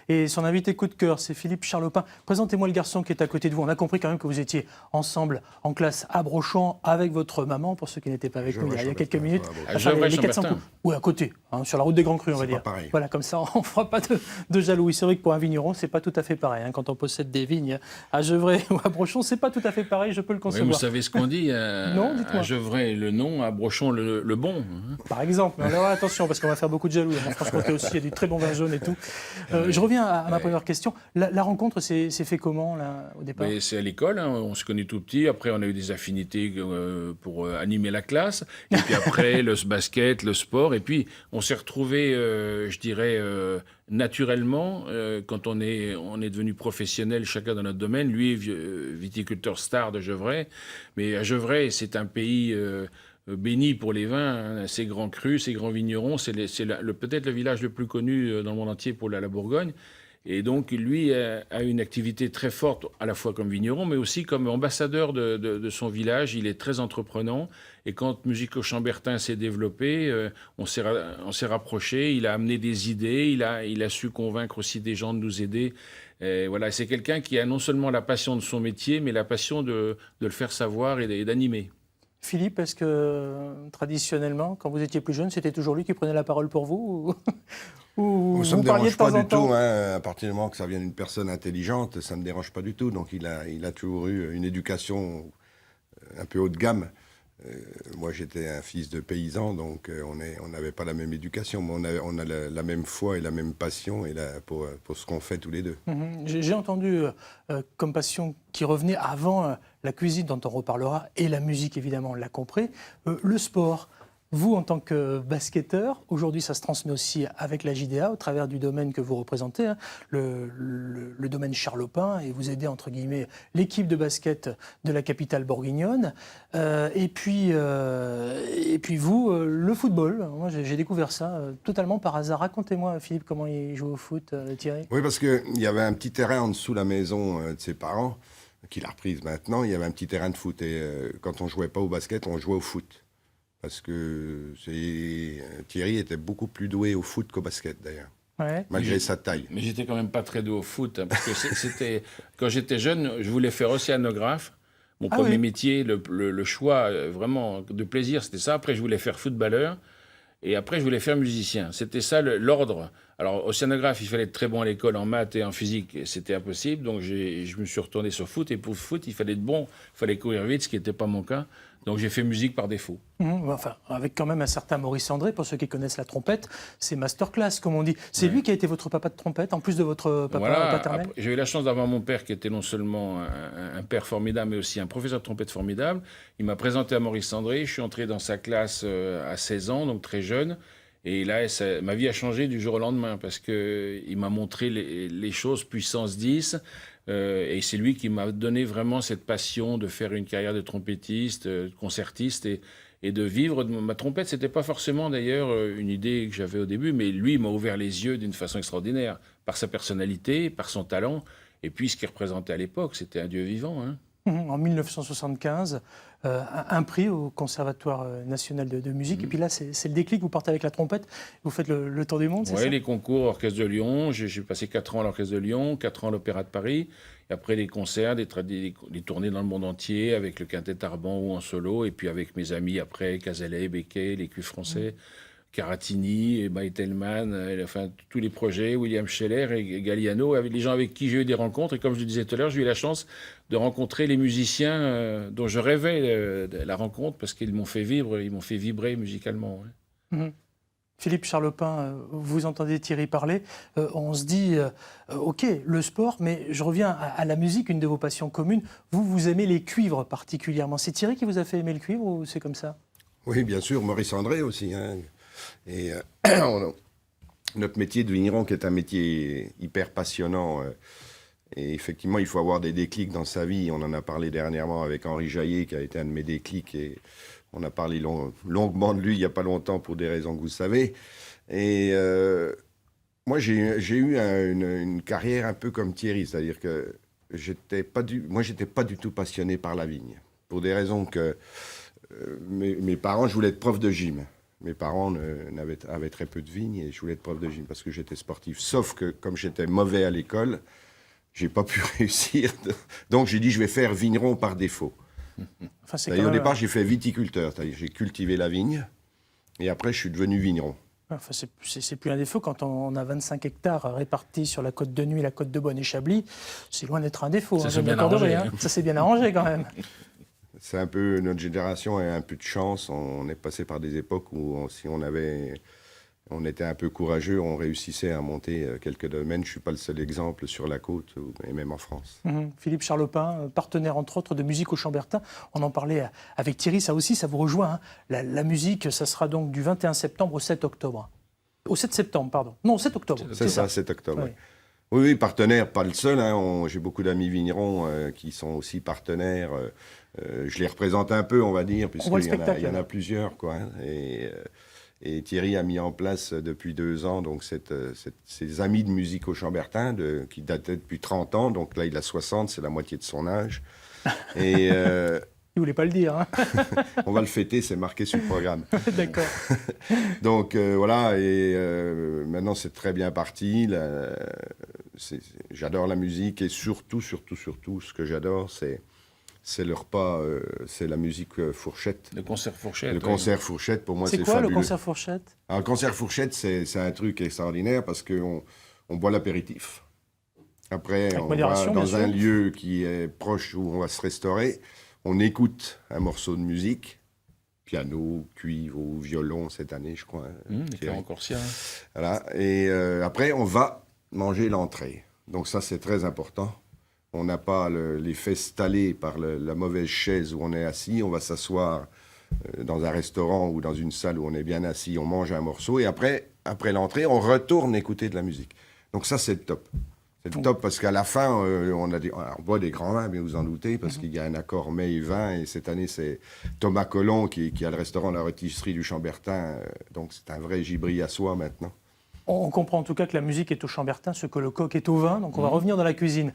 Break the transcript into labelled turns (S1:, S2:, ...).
S1: Et son invité coup de cœur, c'est Philippe Charlopin. Présentez-moi le garçon qui est à côté de vous. On a compris quand même que vous étiez ensemble en classe à Brochant avec votre maman, pour ceux qui n'étaient pas avec nous il y a quelques minutes.
S2: À Gevrey-Chambertin.
S1: Oui, à côté, hein, sur la route des Grands Crus, on va dire.
S3: Pas pareil.
S1: Voilà, comme ça, on ne fera pas de jaloux. C'est vrai que pour un vigneron, c'est pas tout à fait pareil. Hein. Quand on possède des vignes à Gevrey ou à Brochon, c'est pas tout à fait pareil, je peux le
S2: Oui,
S1: concevoir.
S2: vous savez ce qu'on dit
S1: Non, dites-moi.
S2: à Gevrey, le non, à Brochon, le bon.
S1: Par exemple, mais alors attention, parce qu'on va faire beaucoup de jaloux. En Franche-Comté aussi, il y a du très bon vin jaune et tout. Je reviens à ma première question. La rencontre s'est fait comment, là, au départ?
S2: C'est à l'école, hein, on se connaît tout petit. Après, on a eu des affinités pour animer la classe. Et puis après, le basket, le sport. Et puis, on s'est retrouvés, je dirais, naturellement, quand on est devenu professionnel, chacun dans notre domaine. Lui est viticulteur star de Gevrey. Mais à Gevrey, c'est un pays béni pour les vins, hein, ces grands crus, ces grands vignerons. C'est peut-être le village le plus connu dans le monde entier pour la Bourgogne. Et donc, lui a une activité très forte, à la fois comme vigneron, mais aussi comme ambassadeur de son village. Il est très entreprenant. Et quand Musico-Chambertin s'est développé, on s'est rapprochés. Il a amené des idées. Il a su convaincre aussi des gens de nous aider. Et voilà, c'est quelqu'un qui a non seulement la passion de son métier, mais la passion de le faire savoir et d'animer.
S1: Philippe, est-ce que traditionnellement, quand vous étiez plus jeune, c'était toujours lui qui prenait la parole pour vous ou
S3: Ça ne
S1: vous
S3: me
S1: parliez de
S3: dérange pas
S1: temps en
S3: du
S1: temps
S3: tout. Hein. À partir du moment que ça vient d'une personne intelligente, ça ne me dérange pas du tout. Donc il a toujours eu une éducation un peu haut de gamme. Moi, j'étais un fils de paysan, donc on n'avait pas la même éducation, mais on a la même foi et la même passion pour ce qu'on fait tous les deux.
S1: J'ai entendu comme passion qui revenait avant la cuisine, dont on reparlera, et la musique, évidemment, on l'a compris, le sport. Vous, en tant que basketteur, aujourd'hui, ça se transmet aussi avec la JDA, au travers du domaine que vous représentez, hein, le domaine Charlopin, et vous aidez, entre guillemets, l'équipe de basket de la capitale bourguignonne. Et puis vous, le football. Moi, j'ai découvert ça totalement par hasard. Racontez-moi, Philippe, comment il joue au foot, Thierry.
S3: Oui, parce qu'il y avait un petit terrain en dessous de la maison de ses parents, qu'il a reprise maintenant. Il y avait un petit terrain de foot, et quand on ne jouait pas au basket, on jouait au foot. Parce que Thierry était beaucoup plus doué au foot qu'au basket, d'ailleurs, malgré sa taille.
S2: Mais j'étais quand même pas très doué au foot, hein, parce que quand j'étais jeune, je voulais faire océanographe. Mon premier métier, le choix vraiment de plaisir, c'était ça. Après, je voulais faire footballeur. Et après, je voulais faire musicien. C'était ça l'ordre. Alors, océanographe, il fallait être très bon à l'école en maths et en physique. C'était impossible. Donc, je me suis retourné sur foot. Et pour le foot, il fallait être bon. Il fallait courir vite, ce qui n'était pas mon cas. Donc, j'ai fait musique par défaut.
S1: Enfin, avec quand même un certain Maurice André, pour ceux qui connaissent la trompette, c'est masterclass, comme on dit. C'est lui qui a été votre papa de trompette, en plus de votre papa paternel.
S2: J'ai eu la chance d'avoir mon père qui était non seulement un père formidable, mais aussi un professeur de trompette formidable. Il m'a présenté à Maurice André. Je suis entré dans sa classe à 16 ans, donc très jeune. Et là, ma vie a changé du jour au lendemain, parce qu'il m'a montré les choses puissance 10. Et c'est lui qui m'a donné vraiment cette passion de faire une carrière de trompettiste, de concertiste et de vivre de ma trompette. C'était pas forcément d'ailleurs une idée que j'avais au début, mais lui m'a ouvert les yeux d'une façon extraordinaire, par sa personnalité, par son talent, et puis ce qu'il représentait à l'époque. C'était un dieu vivant, hein.
S1: En 1975, un prix au Conservatoire national de musique. Et puis là, c'est le déclic, vous partez avec la trompette, vous faites le tour du monde, c'est ça?
S2: Oui, les concours Orchestre de Lyon. J'ai passé 4 ans à l'Orchestre de Lyon, 4 ans à l'Opéra de Paris. Et après, des concerts, des tournées dans le monde entier, avec le Quintet Arban ou en solo. Et puis avec mes amis après, Cazalet, Becquet, les Cuivres français. Caratini, Beitelman, enfin tous les projets, William Scheller et Galliano, avec les gens avec qui j'ai eu des rencontres. Et comme je le disais tout à l'heure, j'ai eu la chance de rencontrer les musiciens dont je rêvais de la rencontre, parce qu'ils m'ont fait vibrer, musicalement. Ouais.
S1: Philippe Charlopin, vous entendez Thierry parler, on se dit, ok, le sport, mais je reviens à la musique, une de vos passions communes. Vous aimez les cuivres particulièrement. C'est Thierry qui vous a fait aimer le cuivre ou c'est comme ça?
S3: Oui, bien sûr, Maurice André aussi, hein. Et notre métier de vigneron, qui est un métier hyper passionnant, et effectivement, il faut avoir des déclics dans sa vie. On en a parlé dernièrement avec Henri Jaillet, qui a été un de mes déclics, et on a parlé longuement de lui il n'y a pas longtemps pour des raisons que vous savez. Et moi, j'ai eu une carrière un peu comme Thierry, c'est-à-dire que j'étais pas du tout passionné par la vigne, pour des raisons que mes parents, je voulais être prof de gym. mes parents avaient très peu de vignes et je voulais être prof de gym parce que j'étais sportif. Sauf que comme j'étais mauvais à l'école, j'ai pas pu réussir. Donc j'ai dit je vais faire vigneron par défaut.
S1: Enfin, c'est
S3: Et
S1: quand
S3: au
S1: même,
S3: départ j'ai fait viticulteur, c'est-à-dire j'ai cultivé la vigne et après je suis devenu vigneron.
S1: enfin, c'est plus un défaut quand on a 25 hectares répartis sur la côte de Nuit, la côte de Bonne et Chablis. C'est loin d'être un défaut.
S2: Ça
S1: hein,
S2: s'est
S1: je
S2: bien
S1: m'accorderai,
S2: arrangé.
S1: Ça s'est bien arrangé quand même.
S3: C'est un peu, notre génération a un peu de chance. On est passé par des époques où si on était un peu courageux, on réussissait à monter quelques domaines. Je ne suis pas le seul exemple sur la côte et même en France.
S1: Philippe Charlopin, partenaire entre autres de Musique au Chambertin. On en parlait avec Thierry, ça aussi, ça vous rejoint. Hein. La musique, ça sera donc du 21 septembre au 7 octobre. Au 7 septembre, pardon. Non, au 7 octobre.
S3: C'est ça, 7 octobre.
S1: Oui.
S3: Oui, partenaire, pas le seul. Hein. J'ai beaucoup d'amis vignerons qui sont aussi partenaires. Je les représente un peu, on va dire, puisqu'il y en a plusieurs. Quoi, hein. Et Thierry a mis en place depuis 2 ans donc ces amis de Musique au Chambertin qui dataient depuis 30 ans. Donc là, il a 60, c'est la moitié de son âge. Et
S1: Il ne voulait pas le dire. Hein.
S3: on va le fêter, c'est marqué sur le programme.
S1: D'accord.
S3: Donc voilà, et maintenant c'est très bien parti. J'adore la musique et surtout, ce que j'adore, c'est le repas, c'est la musique fourchette.
S2: Le concert fourchette.
S3: Le concert fourchette, pour moi, c'est
S1: C'est quoi
S3: fabuleux.
S1: le concert fourchette?
S3: Alors, le concert fourchette, c'est un truc extraordinaire parce qu'on boit l'apéritif. Après,
S1: Avec
S3: on
S1: modération,
S3: va
S1: bien
S3: dans un
S1: sûr.
S3: lieu qui est proche où on va se restaurer. On écoute un morceau de musique, piano, cuivre ou violon cette année, je crois.
S2: Les encore sien.
S3: Voilà. Et après, on va manger l'entrée. Donc ça, c'est très important. On n'a pas les fesses stallées par la mauvaise chaise où on est assis. On va s'asseoir dans un restaurant ou dans une salle où on est bien assis. On mange un morceau et après l'entrée, on retourne écouter de la musique. Donc ça, c'est le top. C'est le top parce qu'à la fin, on boit des grands vins, bien vous en doutez, parce qu'il y a un accord mets-vin. Et cette année, c'est Thomas Collomb qui a le restaurant La Rôtisserie du Chambertin. Donc c'est un vrai gibri à soi maintenant.
S1: On comprend en tout cas que la musique est au Chambertin, ce que le coq est au vin. Donc on va revenir dans la cuisine.